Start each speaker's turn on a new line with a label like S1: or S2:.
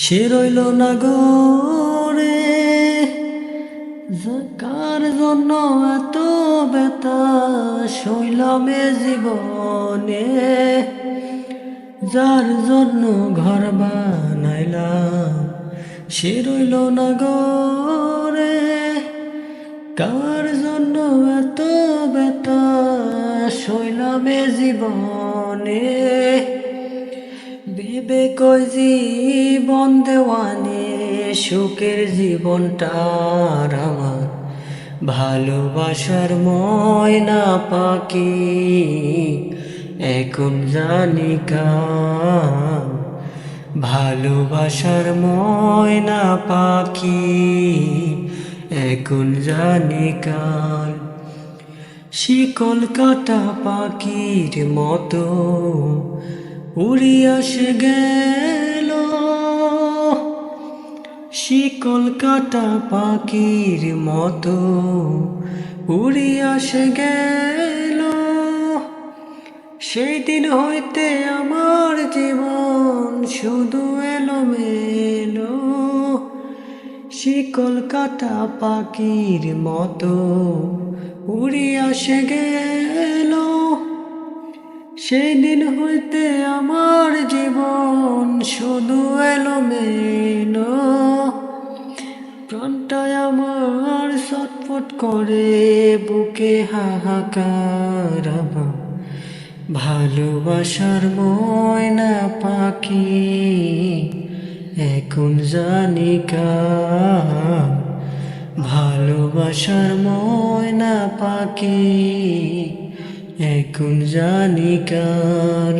S1: সে রইল না গরে, কার জন্য এত ব্যথা শৈলামে জীবনে, যার জন্য ঘর বানাইলাম সে রইল না গরে, কার জন্য এত ব্যথা শৈলামে জীবনে। ভেবে কই জীবন দেওয়ানে সুখের জীবনটার আমার, ভালোবাসার ময়না পাখি এখন জানি কার, ভালোবাসার ময়না পাখি এখন জানি কার। শিকল কাটা পাখির মতো উড়িয়া সে গেল, শিকল কাটা পাখির মতো উড়িয়া সে গেল। সেই দিন হইতে আমার জীবন শুধু এলোমেলো, শিকল কাটা পাখির মতো উড়িয়া সে গেল। সেই দিন হইতে আমার জীবন শুধু এলোমেলো, প্রাণটায় আমার ছটফট করে বুকে হাহাকার। ভালোবাসার ময়না পাখি এখন জানি কার, ভালোবাসার ময়না পাখি এখন জানি কার।